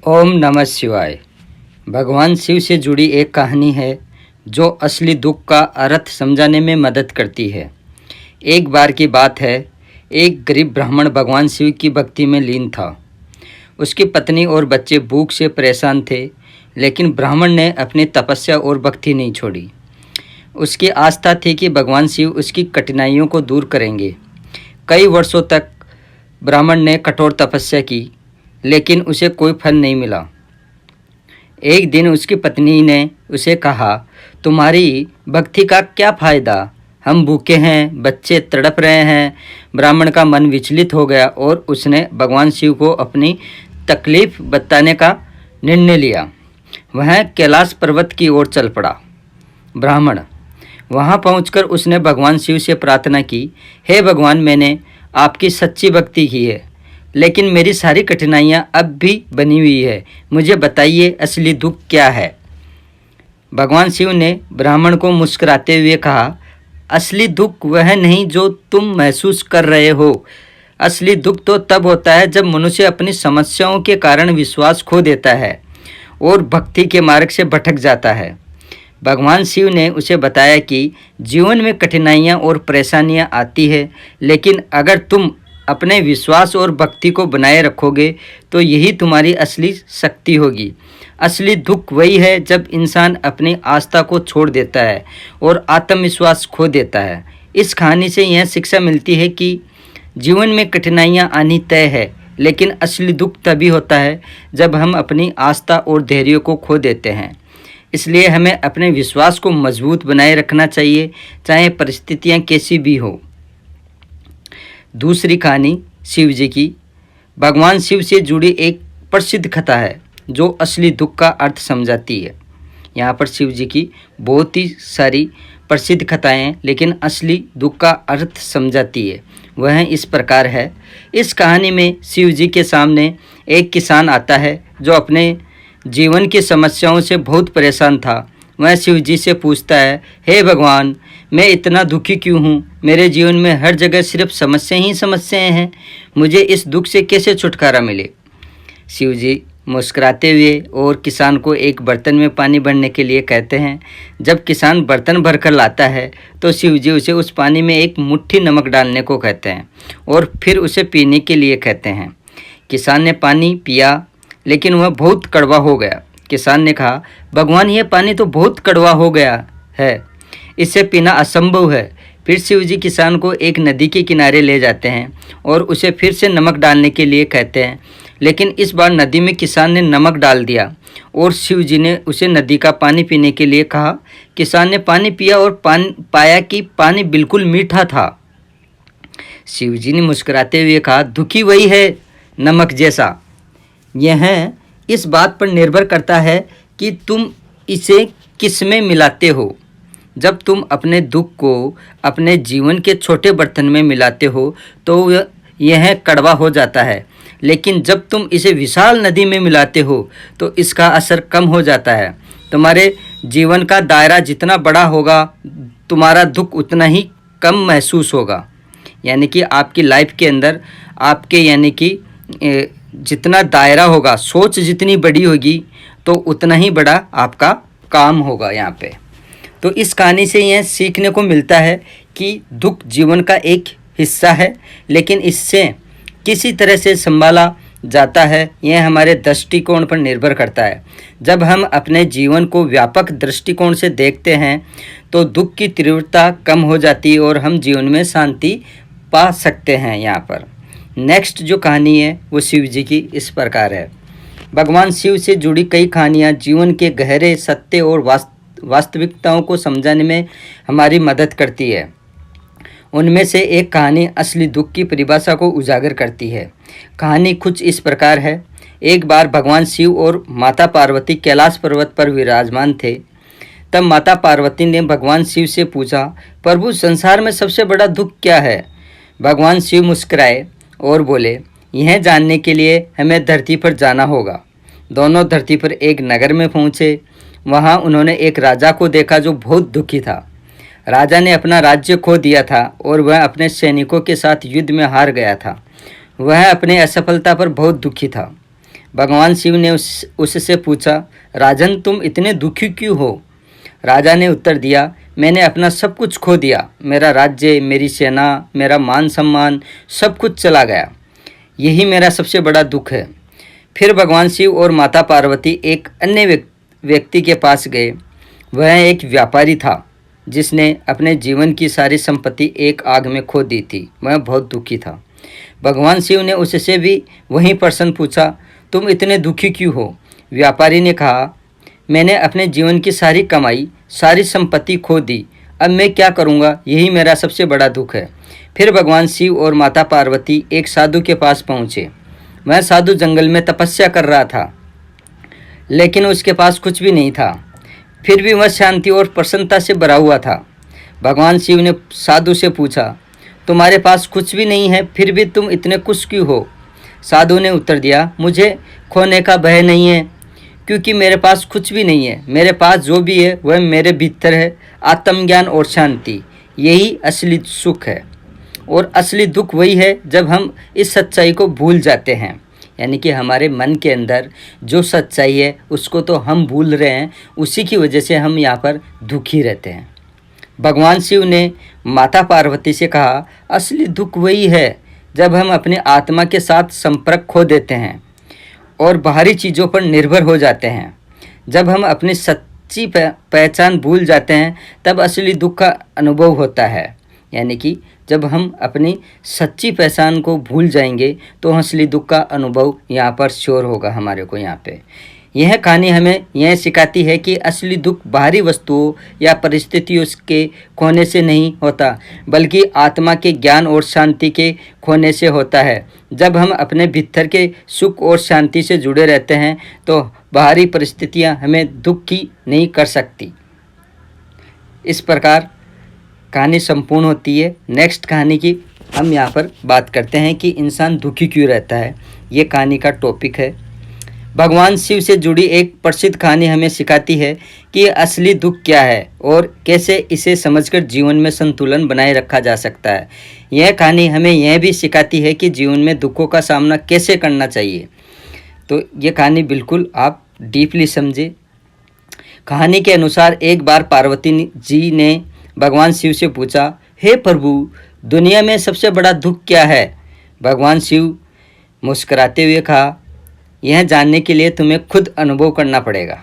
ओम नमः शिवाय। भगवान शिव से जुड़ी एक कहानी है जो असली दुख का अर्थ समझाने में मदद करती है। एक बार की बात है, एक गरीब ब्राह्मण भगवान शिव की भक्ति में लीन था। उसकी पत्नी और बच्चे भूख से परेशान थे, लेकिन ब्राह्मण ने अपनी तपस्या और भक्ति नहीं छोड़ी। उसकी आस्था थी कि भगवान शिव उसकी कठिनाइयों को दूर करेंगे। कई वर्षों तक ब्राह्मण ने कठोर तपस्या की, लेकिन उसे कोई फल नहीं मिला। एक दिन उसकी पत्नी ने उसे कहा, तुम्हारी भक्ति का क्या फ़ायदा? हम भूखे हैं, बच्चे तड़प रहे हैं। ब्राह्मण का मन विचलित हो गया और उसने भगवान शिव को अपनी तकलीफ़ बताने का निर्णय लिया। वह कैलाश पर्वत की ओर चल पड़ा। ब्राह्मण वहां पहुंचकर उसने भगवान शिव से प्रार्थना की, हे भगवान, मैंने आपकी सच्ची भक्ति की है, लेकिन मेरी सारी कठिनाइयाँ अब भी बनी हुई है। मुझे बताइए, असली दुख क्या है? भगवान शिव ने ब्राह्मण को मुस्कुराते हुए कहा, असली दुख वह नहीं जो तुम महसूस कर रहे हो। असली दुख तो तब होता है जब मनुष्य अपनी समस्याओं के कारण विश्वास खो देता है और भक्ति के मार्ग से भटक जाता है। भगवान शिव ने उसे बताया कि जीवन में कठिनाइयाँ और परेशानियाँ आती है, लेकिन अगर तुम अपने विश्वास और भक्ति को बनाए रखोगे तो यही तुम्हारी असली शक्ति होगी। असली दुख वही है जब इंसान अपनी आस्था को छोड़ देता है और आत्मविश्वास खो देता है। इस कहानी से यह शिक्षा मिलती है कि जीवन में कठिनाइयाँ आनी तय है, लेकिन असली दुख तभी होता है जब हम अपनी आस्था और धैर्य को खो देते हैं। इसलिए हमें अपने विश्वास को मजबूत बनाए रखना चाहिए, चाहे परिस्थितियाँ कैसी भी हो। दूसरी कहानी शिव जी की। भगवान शिव से जुड़ी एक प्रसिद्ध कथा है जो असली दुख का अर्थ समझाती है। यहाँ पर शिव जी की बहुत ही सारी प्रसिद्ध कथाएं हैं, लेकिन असली दुख का अर्थ समझाती है। वह इस प्रकार है। इस कहानी में शिव जी के सामने एक किसान आता है जो अपने जीवन की समस्याओं से बहुत परेशान था। वह शिव जी से पूछता है, हे भगवान, मैं इतना दुखी क्यों हूँ? मेरे जीवन में हर जगह सिर्फ समस्याएं ही समस्याएं हैं। मुझे इस दुख से कैसे छुटकारा मिले? शिव जी मुस्कुराते हुए और किसान को एक बर्तन में पानी भरने के लिए कहते हैं। जब किसान बर्तन भरकर लाता है तो शिव जी उसे उस पानी में एक मुट्ठी नमक डालने को कहते हैं और फिर उसे पीने के लिए कहते हैं। किसान ने पानी पिया, लेकिन वह बहुत कड़वा हो गया। किसान ने कहा, भगवान, यह पानी तो बहुत कड़वा हो गया है, इसे पीना असंभव है। फिर शिव जी किसान को एक नदी के किनारे ले जाते हैं और उसे फिर से नमक डालने के लिए कहते हैं, लेकिन इस बार नदी में किसान ने नमक डाल दिया और शिव जी ने उसे नदी का पानी पीने के लिए कहा। किसान ने पानी पिया और पाया कि पानी बिल्कुल मीठा था। शिव जी ने मुस्कुराते हुए कहा, दुखी वही है नमक जैसा। यह इस बात पर निर्भर करता है कि तुम इसे किस में मिलाते हो। जब तुम अपने दुख को अपने जीवन के छोटे बर्तन में मिलाते हो तो यह कड़वा हो जाता है, लेकिन जब तुम इसे विशाल नदी में मिलाते हो तो इसका असर कम हो जाता है। तुम्हारे जीवन का दायरा जितना बड़ा होगा, तुम्हारा दुख उतना ही कम महसूस होगा। यानी कि आपकी लाइफ के अंदर आपके जितना दायरा होगा, सोच जितनी बड़ी होगी तो उतना ही बड़ा आपका काम होगा यहाँ पे। तो इस कहानी से यह सीखने को मिलता है कि दुख जीवन का एक हिस्सा है, लेकिन इससे किसी तरह से संभाला जाता है यह हमारे दृष्टिकोण पर निर्भर करता है। जब हम अपने जीवन को व्यापक दृष्टिकोण से देखते हैं तो दुख की तीव्रता कम हो जाती है और हम जीवन में शांति पा सकते हैं। यहाँ पर नेक्स्ट जो कहानी है वो शिव जी की इस प्रकार है। भगवान शिव से जुड़ी कई कहानियाँ जीवन के गहरे सत्य और वास्तविकताओं को समझाने में हमारी मदद करती है। उनमें से एक कहानी असली दुख की परिभाषा को उजागर करती है। कहानी कुछ इस प्रकार है। एक बार भगवान शिव और माता पार्वती कैलाश पर्वत पर विराजमान थे। तब माता पार्वती ने भगवान शिव से पूछा, प्रभु, संसार में सबसे बड़ा दुख क्या है? भगवान शिव मुस्कुराए और बोले, यह जानने के लिए हमें धरती पर जाना होगा। दोनों धरती पर एक नगर में पहुँचे। वहाँ उन्होंने एक राजा को देखा जो बहुत दुखी था। राजा ने अपना राज्य खो दिया था और वह अपने सैनिकों के साथ युद्ध में हार गया था। वह अपने असफलता पर बहुत दुखी था। भगवान शिव ने उससे पूछा, राजन तुम इतने दुखी क्यों हो? राजा ने उत्तर दिया, मैंने अपना सब कुछ खो दिया। मेरा राज्य, मेरी सेना, मेरा मान सम्मान सब कुछ चला गया। यही मेरा सबसे बड़ा दुख है। फिर भगवान शिव और माता पार्वती एक अन्य व्यक्ति के पास गए। वह एक व्यापारी था जिसने अपने जीवन की सारी संपत्ति एक आग में खो दी थी। वह बहुत दुखी था। भगवान शिव ने उससे भी वही प्रश्न पूछा, तुम इतने दुखी क्यों हो? व्यापारी ने कहा, मैंने अपने जीवन की सारी कमाई, सारी संपत्ति खो दी। अब मैं क्या करूँगा? यही मेरा सबसे बड़ा दुख है। फिर भगवान शिव और माता पार्वती एक साधु के पास पहुँचे। वह साधु जंगल में तपस्या कर रहा था, लेकिन उसके पास कुछ भी नहीं था। फिर भी वह शांति और प्रसन्नता से भरा हुआ था। भगवान शिव ने साधु से पूछा, तुम्हारे पास कुछ भी नहीं है, फिर भी तुम इतने खुश क्यों हो? साधु ने उत्तर दिया, मुझे खोने का भय नहीं है, क्योंकि मेरे पास कुछ भी नहीं है। मेरे पास जो भी है वह मेरे भीतर है, आत्मज्ञान और शांति। यही असली सुख है। और असली दुख वही है जब हम इस सच्चाई को भूल जाते हैं। यानी कि हमारे मन के अंदर जो सच्चाई है उसको तो हम भूल रहे हैं, उसी की वजह से हम यहाँ पर दुखी रहते हैं। भगवान शिव ने माता पार्वती से कहा, असली दुख वही है जब हम अपने आत्मा के साथ संपर्क खो देते हैं और बाहरी चीज़ों पर निर्भर हो जाते हैं। जब हम अपनी सच्ची पहचान भूल जाते हैं तब असली दुख का अनुभव होता है। यानी कि जब हम अपनी सच्ची पहचान को भूल जाएंगे तो असली दुख का अनुभव यहाँ पर श्योर होगा हमारे को। यहाँ पे यह कहानी हमें यह सिखाती है कि असली दुख बाहरी वस्तुओं या परिस्थितियों के खोने से नहीं होता, बल्कि आत्मा के ज्ञान और शांति के खोने से होता है। जब हम अपने भीतर के सुख और शांति से जुड़े रहते हैं तो बाहरी परिस्थितियाँ हमें दुखी नहीं कर सकती। इस प्रकार कहानी संपूर्ण होती है। नेक्स्ट कहानी की हम यहाँ पर बात करते हैं कि इंसान दुखी क्यों रहता है। ये कहानी का टॉपिक है। भगवान शिव से जुड़ी एक प्रसिद्ध कहानी हमें सिखाती है कि असली दुख क्या है और कैसे इसे समझकर जीवन में संतुलन बनाए रखा जा सकता है। यह कहानी हमें यह भी सिखाती है कि जीवन में दुखों का सामना कैसे करना चाहिए। तो ये कहानी बिल्कुल आप डीपली समझे। कहानी के अनुसार एक बार पार्वती जी ने भगवान शिव से पूछा, हे प्रभु, दुनिया में सबसे बड़ा दुख क्या है? भगवान शिव मुस्कुराते हुए कहा, यह जानने के लिए तुम्हें खुद अनुभव करना पड़ेगा।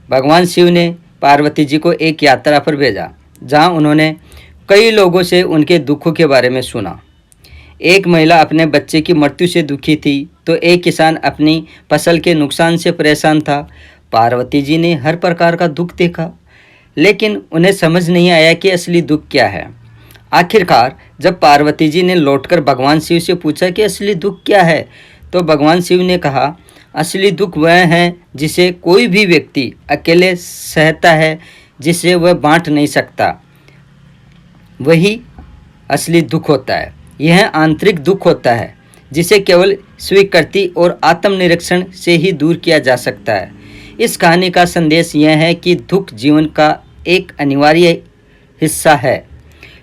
भगवान शिव ने पार्वती जी को एक यात्रा पर भेजा जहां उन्होंने कई लोगों से उनके दुखों के बारे में सुना। एक महिला अपने बच्चे की मृत्यु से दुखी थी तो एक किसान अपनी फसल के नुकसान से परेशान था। पार्वती जी ने हर प्रकार का दुख देखा, लेकिन उन्हें समझ नहीं आया कि असली दुख क्या है। आखिरकार जब पार्वती जी ने लौटकर भगवान शिव से पूछा कि असली दुख क्या है, तो भगवान शिव ने कहा, असली दुख वह है जिसे कोई भी व्यक्ति अकेले सहता है, जिसे वह बांट नहीं सकता। वही असली दुख होता है। यह आंतरिक दुख होता है जिसे केवल स्वीकृति और आत्मनिरीक्षण से ही दूर किया जा सकता है। इस कहानी का संदेश यह है कि दुख जीवन का एक अनिवार्य हिस्सा है,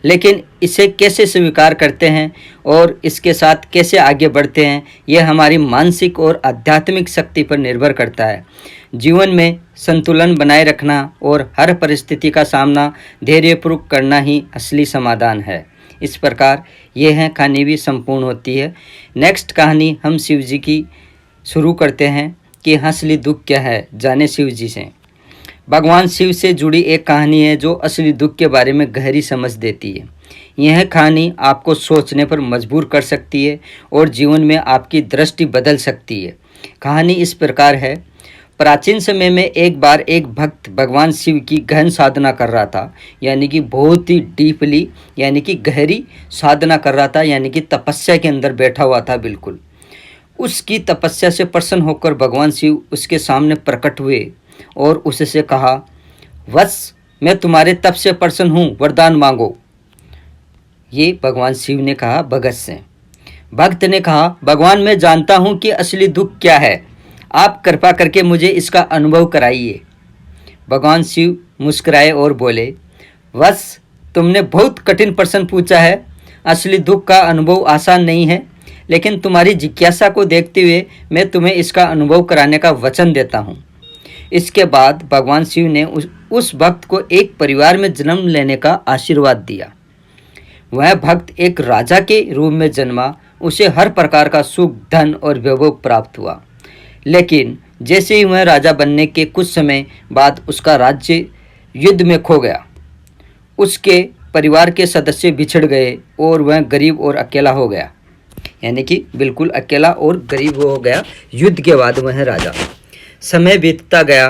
लेकिन इसे कैसे स्वीकार करते हैं और इसके साथ कैसे आगे बढ़ते हैं, यह हमारी मानसिक और आध्यात्मिक शक्ति पर निर्भर करता है। जीवन में संतुलन बनाए रखना और हर परिस्थिति का सामना धैर्यपूर्वक करना ही असली समाधान है। इस प्रकार यह कहानी भी संपूर्ण होती है। नेक्स्ट कहानी हम शिव जी की शुरू करते हैं कि असली दुख क्या है, जाने शिव जी से। भगवान शिव से जुड़ी एक कहानी है जो असली दुख के बारे में गहरी समझ देती है। यह कहानी आपको सोचने पर मजबूर कर सकती है और जीवन में आपकी दृष्टि बदल सकती है। कहानी इस प्रकार है। प्राचीन समय में एक बार एक भक्त भगवान शिव की गहन साधना कर रहा था, यानी कि बहुत ही डीपली, यानी कि गहरी साधना कर रहा था, यानी कि तपस्या के अंदर बैठा हुआ था बिल्कुल। उसकी तपस्या से प्रसन्न होकर भगवान शिव उसके सामने प्रकट हुए और उससे कहा, वत्स, मैं तुम्हारे तप से प्रसन्न हूँ, वरदान मांगो। ये भगवान शिव ने कहा भगत से। भक्त ने कहा, भगवान, मैं जानता हूँ कि असली दुख क्या है, आप कृपा करके मुझे इसका अनुभव कराइए। भगवान शिव मुस्कुराए और बोले, वत्स, तुमने बहुत कठिन प्रश्न पूछा है। असली दुख का अनुभव आसान नहीं है, लेकिन तुम्हारी जिज्ञासा को देखते हुए मैं तुम्हें इसका अनुभव कराने का वचन देता हूँ। इसके बाद भगवान शिव ने उस भक्त को एक परिवार में जन्म लेने का आशीर्वाद दिया। वह भक्त एक राजा के रूप में जन्मा। उसे हर प्रकार का सुख, धन और वैभव प्राप्त हुआ। लेकिन जैसे ही वह राजा बनने के कुछ समय बाद उसका राज्य युद्ध में खो गया। उसके परिवार के सदस्य बिछड़ गए और वह गरीब और अकेला हो गया, यानी कि बिल्कुल अकेला और गरीब हो गया युद्ध के बाद वह राजा। समय बीतता गया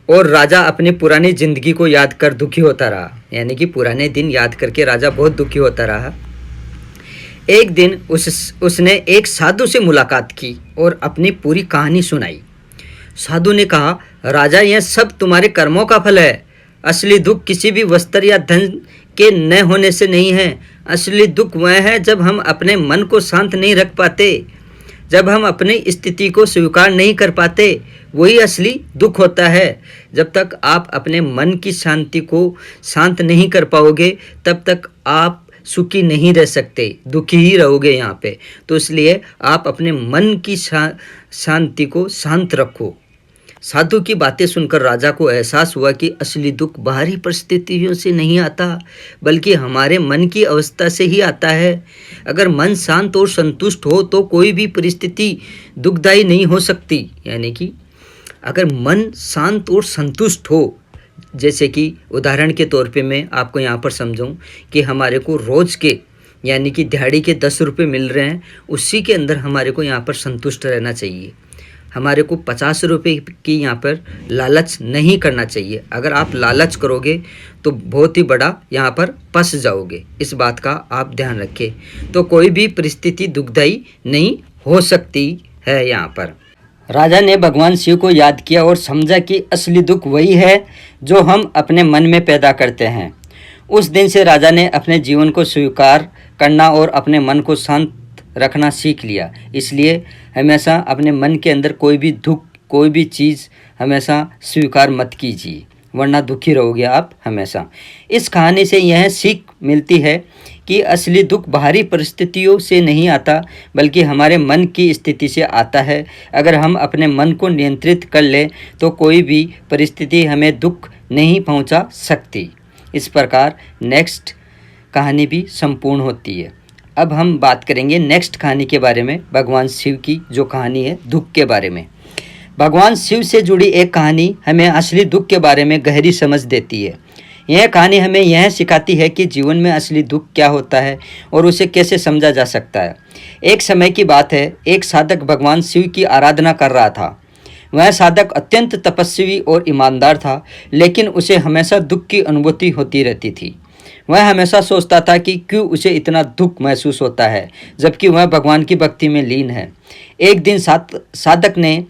और राजा अपनी पुरानी जिंदगी को याद कर दुखी होता रहा, यानी कि पुराने दिन याद करके राजा बहुत दुखी होता रहा। एक दिन उसने एक साधु से मुलाकात की और अपनी पूरी कहानी सुनाई। साधु ने कहा, राजा, यह सब तुम्हारे कर्मों का फल है। असली दुख किसी भी वस्त्र या धन के न होने से नहीं है। असली दुख वह है जब हम अपने मन को शांत नहीं रख पाते, जब हम अपनी स्थिति को स्वीकार नहीं कर पाते, वही असली दुख होता है। जब तक आप अपने मन की शांति को शांत नहीं कर पाओगे तब तक आप सुखी नहीं रह सकते, दुखी ही रहोगे यहाँ पे। तो इसलिए आप अपने मन की शांति को शांत रखो। साधु की बातें सुनकर राजा को एहसास हुआ कि असली दुख बाहरी परिस्थितियों से नहीं आता, बल्कि हमारे मन की अवस्था से ही आता है। अगर मन शांत और संतुष्ट हो तो कोई भी परिस्थिति दुखदायी नहीं हो सकती। यानी कि अगर मन शांत और संतुष्ट हो, जैसे कि उदाहरण के तौर पे मैं आपको यहाँ पर समझाऊँ कि हमारे को रोज़ के यानी कि दिहाड़ी के 10 रुपये मिल रहे हैं, उसी के अंदर हमारे को यहाँ पर संतुष्ट रहना चाहिए। हमारे को 50 रुपये की यहाँ पर लालच नहीं करना चाहिए। अगर आप लालच करोगे तो बहुत ही बड़ा यहाँ पर फंस जाओगे। इस बात का आप ध्यान रखें। तो कोई भी परिस्थिति दुखदायी नहीं हो सकती है। यहाँ पर राजा ने भगवान शिव को याद किया और समझा कि असली दुख वही है जो हम अपने मन में पैदा करते हैं। उस दिन से राजा ने अपने जीवन को स्वीकार करना और अपने मन को शांत रखना सीख लिया। इसलिए हमेशा अपने मन के अंदर कोई भी दुख, कोई भी चीज़ हमेशा स्वीकार मत कीजिए, वरना दुखी रहोगे आप हमेशा। इस कहानी से यह सीख मिलती है कि असली दुख बाहरी परिस्थितियों से नहीं आता, बल्कि हमारे मन की स्थिति से आता है। अगर हम अपने मन को नियंत्रित कर लें तो कोई भी परिस्थिति हमें दुख नहीं पहुंचा सकती। इस प्रकार नेक्स्ट कहानी भी संपूर्ण होती है। अब हम बात करेंगे नेक्स्ट कहानी के बारे में, भगवान शिव की जो कहानी है दुख के बारे में। भगवान शिव से जुड़ी एक कहानी हमें असली दुख के बारे में गहरी समझ देती है। यह कहानी हमें यह सिखाती है कि जीवन में असली दुख क्या होता है और उसे कैसे समझा जा सकता है। एक समय की बात है, एक साधक भगवान शिव की आराधना कर रहा था। वह साधक अत्यंत तपस्वी और ईमानदार था, लेकिन उसे हमेशा दुख की अनुभूति होती रहती थी। वह हमेशा सोचता था कि क्यों उसे इतना दुख महसूस होता है, जबकि वह भगवान की भक्ति में लीन है। एक दिन साधक ने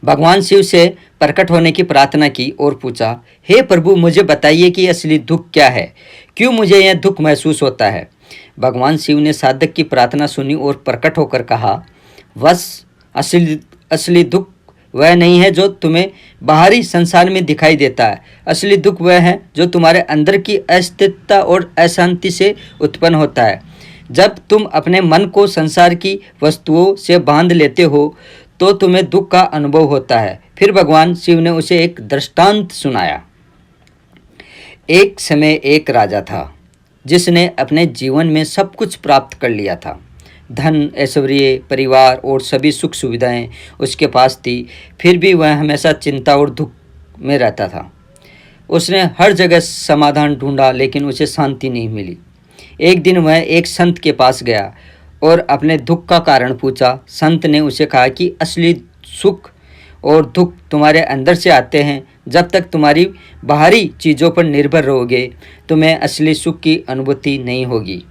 भगवान शिव से प्रकट होने की प्रार्थना की और पूछा, हे प्रभु, मुझे बताइए कि असली दुख क्या है, क्यों मुझे यह दुख महसूस होता है। भगवान शिव ने साधक की प्रार्थना सुनी और प्रकट होकर कहा, बस असली दुख वह नहीं है जो तुम्हें बाहरी संसार में दिखाई देता है। असली दुख वह है जो तुम्हारे अंदर की अस्थिरता और अशांति से उत्पन्न होता है। जब तुम अपने मन को संसार की वस्तुओं से बांध लेते हो तो तुम्हें दुख का अनुभव होता है। फिर भगवान शिव ने उसे एक दृष्टांत सुनाया। एक समय एक राजा था जिसने अपने जीवन में सब कुछ प्राप्त कर लिया था। धन, ऐश्वर्य, परिवार और सभी सुख सुविधाएं उसके पास थी, फिर भी वह हमेशा चिंता और दुख में रहता था। उसने हर जगह समाधान ढूंढा, लेकिन उसे शांति नहीं मिली। एक दिन वह एक संत के पास गया और अपने दुख का कारण पूछा। संत ने उसे कहा कि असली सुख और दुख तुम्हारे अंदर से आते हैं। जब तक तुम्हारी बाहरी चीज़ों पर निर्भर रहोगे तुम्हें असली सुख की अनुभूति नहीं होगी।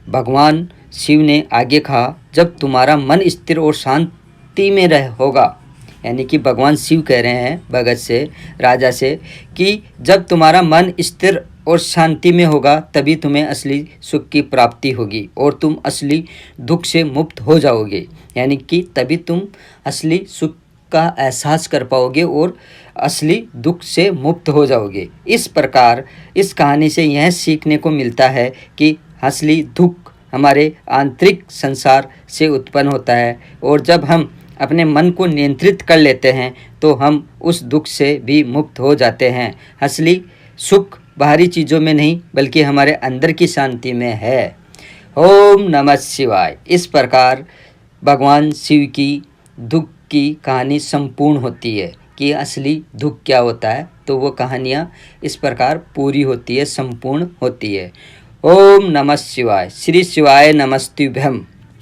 भगवान शिव ने आगे कहा, जब तुम्हारा मन स्थिर और शांति में होगा, यानी कि भगवान शिव कह रहे हैं भगत से, राजा से, कि जब तुम्हारा मन स्थिर और शांति में होगा तभी तुम्हें असली सुख की प्राप्ति होगी और तुम असली दुख से मुक्त हो जाओगे। यानी कि तभी तुम असली सुख का एहसास कर पाओगे और असली दुख से मुक्त हो जाओगे। इस प्रकार इस कहानी से यह सीखने को मिलता है कि असली दुख हमारे आंतरिक संसार से उत्पन्न होता है। और जब हम अपने मन को नियंत्रित कर लेते हैं तो हम उस दुख से भी मुक्त हो जाते हैं। असली सुख बाहरी चीज़ों में नहीं बल्कि हमारे अंदर की शांति में है। ओम नमः शिवाय। इस प्रकार भगवान शिव की दुख की कहानी संपूर्ण होती है कि असली दुख क्या होता है, तो वो कहानियाँ इस प्रकार पूरी होती है, संपूर्ण होती है। ओम नमः शिवाय। श्री शिवाय नमस्तुभ्यम।